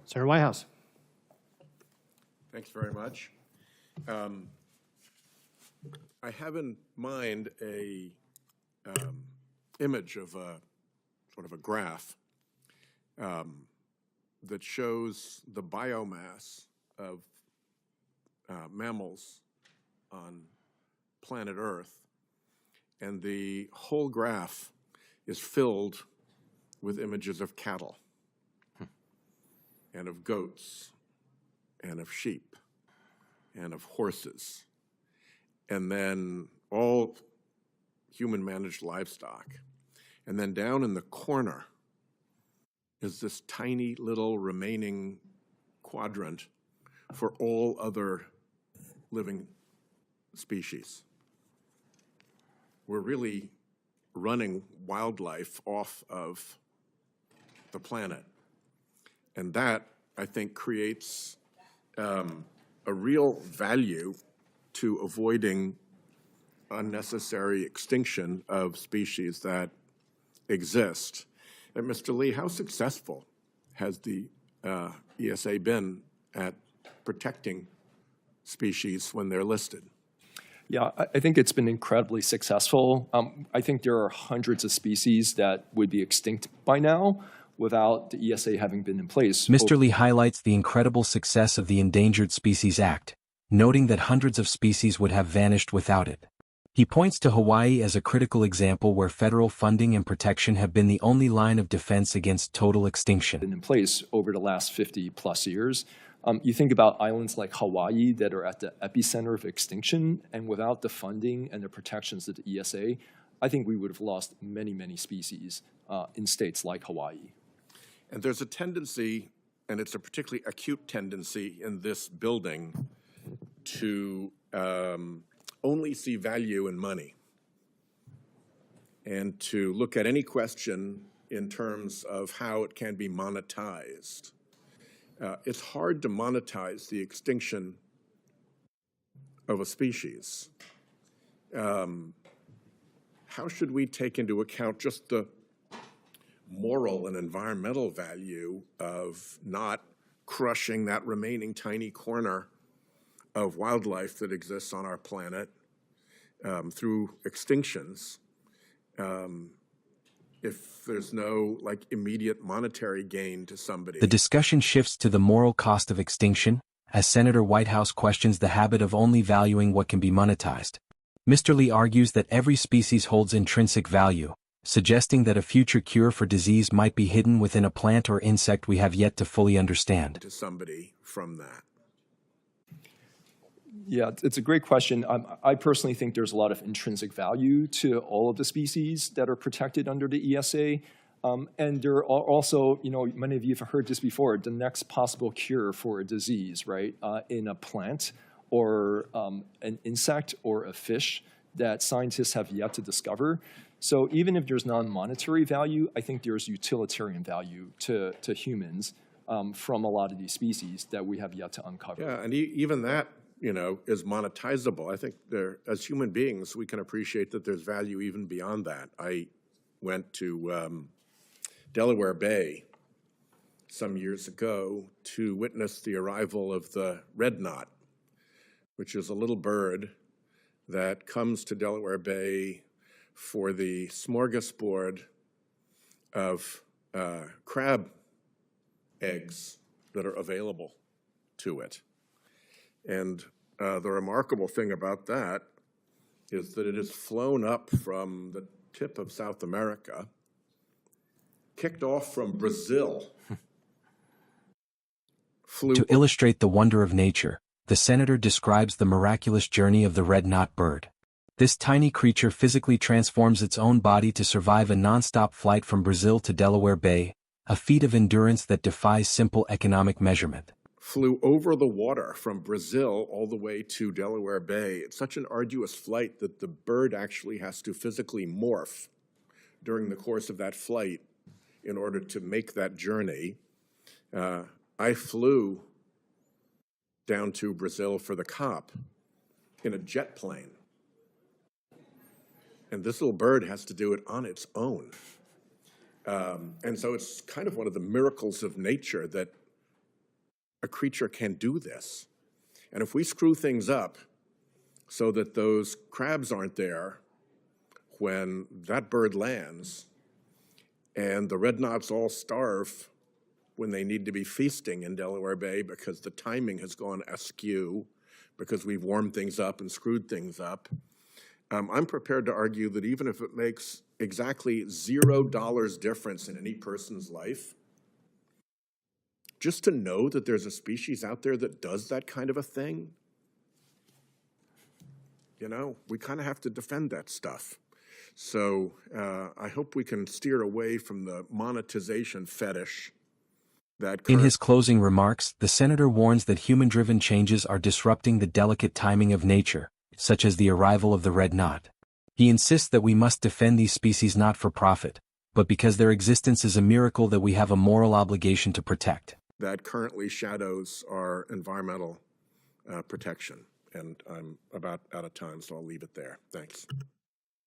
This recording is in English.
Senator Whitehouse. Thanks very much. I have in mind a image of a sort of a graph that shows the biomass of mammals on planet Earth, and the whole graph is filled with images of cattle and of goats and of sheep and of horses, and then all human-managed livestock. And then down in the corner is this tiny little remaining quadrant for all other living species. We're really running wildlife off of the planet. And that, I think, creates a real value to avoiding unnecessary extinction of species that exist. And Mr. Lee, how successful has the ESA been at protecting species when they're listed? Yeah, I think it's been incredibly successful. I think there are hundreds of species that would be extinct by now without the ESA having been in place. Mr. Lee highlights the incredible success of the Endangered Species Act, noting that hundreds of species would have vanished without it. He points to Hawaii as a critical example where federal funding and protection have been the only line of defense against total extinction. In place over the last 50 plus years. You think about islands like Hawaii that are at the epicenter of extinction, and without the funding and the protections of the ESA, I think we would have lost many, many species in states like Hawaii. And there's a tendency, and it's a particularly acute tendency in this building, to only see value in money and to look at any question in terms of how it can be monetized. It's hard to monetize the extinction of a species. How should we take into account just the moral and environmental value of not crushing that remaining tiny corner of wildlife that exists on our planet through extinctions, if there's no immediate monetary gain to somebody? The discussion shifts to the moral cost of extinction, as Senator Whitehouse questions the habit of only valuing what can be monetized. Mr. Lee argues that every species holds intrinsic value, suggesting that a future cure for disease might be hidden within a plant or insect we have yet to fully understand. To somebody from that. Yeah, it's a great question. I personally think there's a lot of intrinsic value to all of the species that are protected under the ESA. And there are also, many of you have heard this before, the next possible cure for a disease, right, in a plant or an insect or a fish that scientists have yet to discover. So even if there's non-monetary value, I think there's utilitarian value to humans from a lot of these species that we have yet to uncover. Yeah, and even that, is monetizable. I think as human beings, we can appreciate that there's value even beyond that. I went to Delaware Bay some years ago to witness the arrival of the red knot, which is a little bird that comes to Delaware Bay for the smorgasbord of crab eggs that are available to it. And the remarkable thing about that is that it has flown up from the tip of South America, kicked off from Brazil, flew. To illustrate the wonder of nature, the senator describes the miraculous journey of the red-knot bird. This tiny creature physically transforms its own body to survive a non-stop flight from Brazil to Delaware Bay, a feat of endurance that defies simple economic measurement. Flew over the water from Brazil all the way to Delaware Bay. It's such an arduous flight that the bird actually has to physically morph during the course of that flight in order to make that journey. I flew down to Brazil for the COP in a jet plane. And this little bird has to do it on its own. And so it's kind of one of the miracles of nature that a creature can do this. And if we screw things up so that those crabs aren't there when that bird lands, and the red knots all starve when they need to be feasting in Delaware Bay because the timing has gone askew, because we've warmed things up and screwed things up, I'm prepared to argue that even if it makes exactly $0 difference in any person's life, just to know that there's a species out there that does that kind of a thing, you know, we kind of have to defend that stuff. So I hope we can steer away from the monetization fetish that In his closing remarks, the senator warns that human-driven changes are disrupting the delicate timing of nature, such as the arrival of the red knot. He insists that we must defend these species not for profit, but because their existence is a miracle that we have a moral obligation to protect. that currently shadows our environmental protection. And I'm about out of time, so I'll leave it there. Thanks.